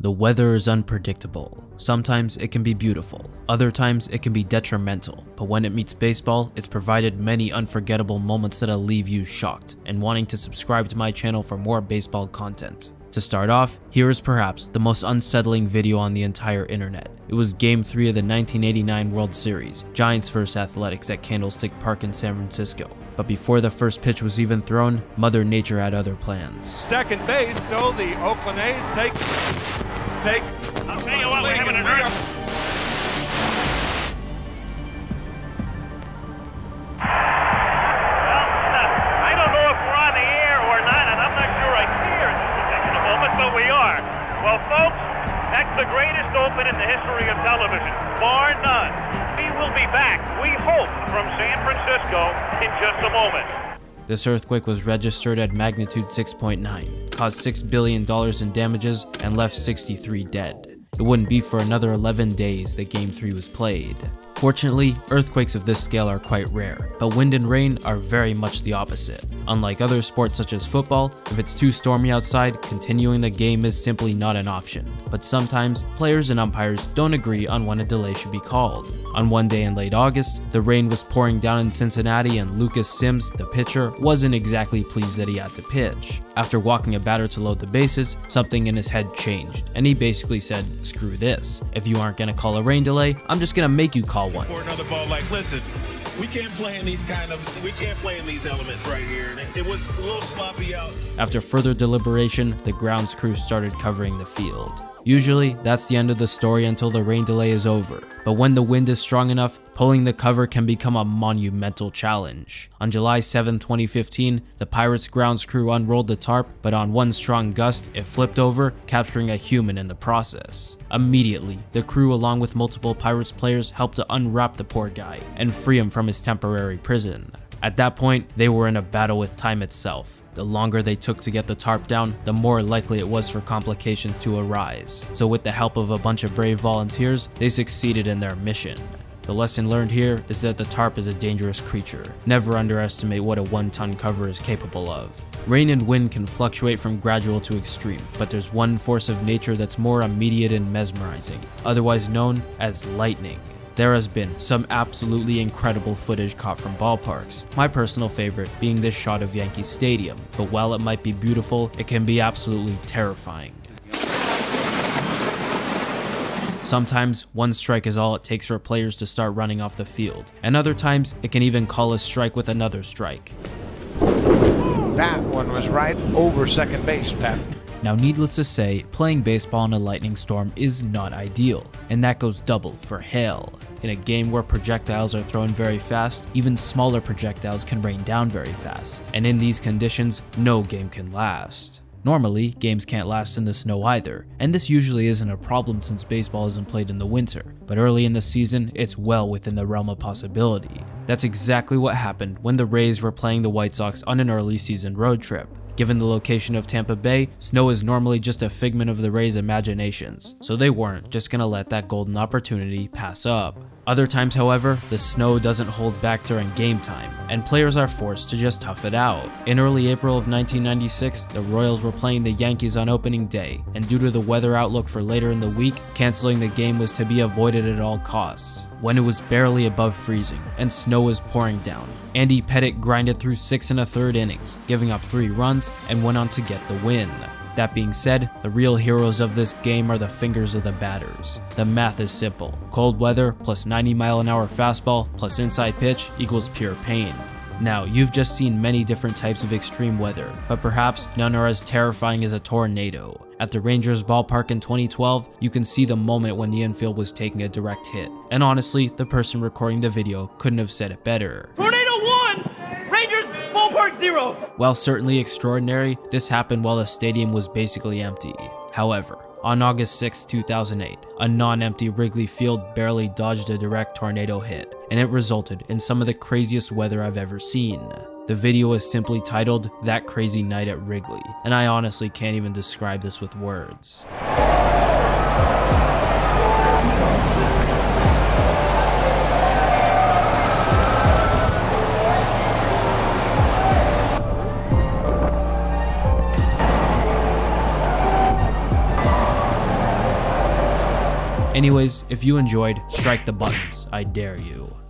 The weather is unpredictable. Sometimes it can be beautiful, other times it can be detrimental, but when it meets baseball, it's provided many unforgettable moments that'll leave you shocked and wanting to subscribe to my channel for more baseball content. To start off, here is perhaps the most unsettling video on the entire internet. It was Game 3 of the 1989 World Series, Giants vs Athletics at Candlestick Park in San Francisco. But before the first pitch was even thrown, Mother Nature had other plans. Second base, so the Oakland A's take. I'll tell you what, we're having an earth. I don't know if we're on the air or not, and I'm not sure I care in this particular moment, but we are. Well, folks, that's the greatest open in the history of television, bar none. We will be back, we hope, from San Francisco in just a moment. This earthquake was registered at magnitude 6.9, caused $6 billion in damages, and left 63 dead. It wouldn't be for another 11 days that Game 3 was played. Fortunately, earthquakes of this scale are quite rare, but wind and rain are very much the opposite. Unlike other sports such as football, if it's too stormy outside, continuing the game is simply not an option. But sometimes, players and umpires don't agree on when a delay should be called. On one day in late August, the rain was pouring down in Cincinnati and Lucas Sims, the pitcher, wasn't exactly pleased that he had to pitch. After walking a batter to load the bases, something in his head changed, and he basically said, "Screw this. If you aren't gonna call a rain delay, I'm just gonna make you call one." For another ball, like, listen, we can't play in these elements right here. It was a little sloppy out. After further deliberation, the grounds crew started covering the field. Usually, that's the end of the story until the rain delay is over, but when the wind is strong enough, pulling the cover can become a monumental challenge. On July 7, 2015, the Pirates grounds crew unrolled the tarp, but on one strong gust, it flipped over, capturing a human in the process. Immediately, the crew along with multiple Pirates players helped to unwrap the poor guy and free him from his temporary prison. At that point, they were in a battle with time itself. The longer they took to get the tarp down, the more likely it was for complications to arise. So with the help of a bunch of brave volunteers, they succeeded in their mission. The lesson learned here is that the tarp is a dangerous creature. Never underestimate what a 1-ton cover is capable of. Rain and wind can fluctuate from gradual to extreme, but there's one force of nature that's more immediate and mesmerizing, otherwise known as lightning. There has been some absolutely incredible footage caught from ballparks, my personal favorite being this shot of Yankee Stadium, but while it might be beautiful, it can be absolutely terrifying. Sometimes, one strike is all it takes for players to start running off the field, and other times, it can even call a strike with another strike. That one was right over second base, Pat. Now, needless to say, playing baseball in a lightning storm is not ideal, and that goes double for hail. In a game where projectiles are thrown very fast, even smaller projectiles can rain down very fast, and in these conditions, no game can last. Normally, games can't last in the snow either, and this usually isn't a problem since baseball isn't played in the winter, but early in the season, it's well within the realm of possibility. That's exactly what happened when the Rays were playing the White Sox on an early season road trip. Given the location of Tampa Bay, snow is normally just a figment of the Rays' imaginations, so they weren't just gonna let that golden opportunity pass up. Other times, however, the snow doesn't hold back during game time, and players are forced to just tough it out. In early April of 1996, the Royals were playing the Yankees on opening day, and due to the weather outlook for later in the week, canceling the game was to be avoided at all costs. When it was barely above freezing, and snow was pouring down, Andy Pettitte grinded through 6 1/3 innings, giving up 3 runs, and went on to get the win. That being said, the real heroes of this game are the fingers of the batters. The math is simple. Cold weather plus 90-mile-an-hour fastball plus inside pitch equals pure pain. Now, you've just seen many different types of extreme weather, but perhaps none are as terrifying as a tornado. At the Rangers ballpark in 2012, you can see the moment when the infield was taking a direct hit. And honestly, the person recording the video couldn't have said it better. Tornado 1! Rangers ballpark 0! While certainly extraordinary, this happened while the stadium was basically empty. However, on August 6, 2008, a non-empty Wrigley Field barely dodged a direct tornado hit, and it resulted in some of the craziest weather I've ever seen. The video is simply titled, "That Crazy Night at Wrigley," and I honestly can't even describe this with words. Anyways, if you enjoyed, strike the buttons, I dare you.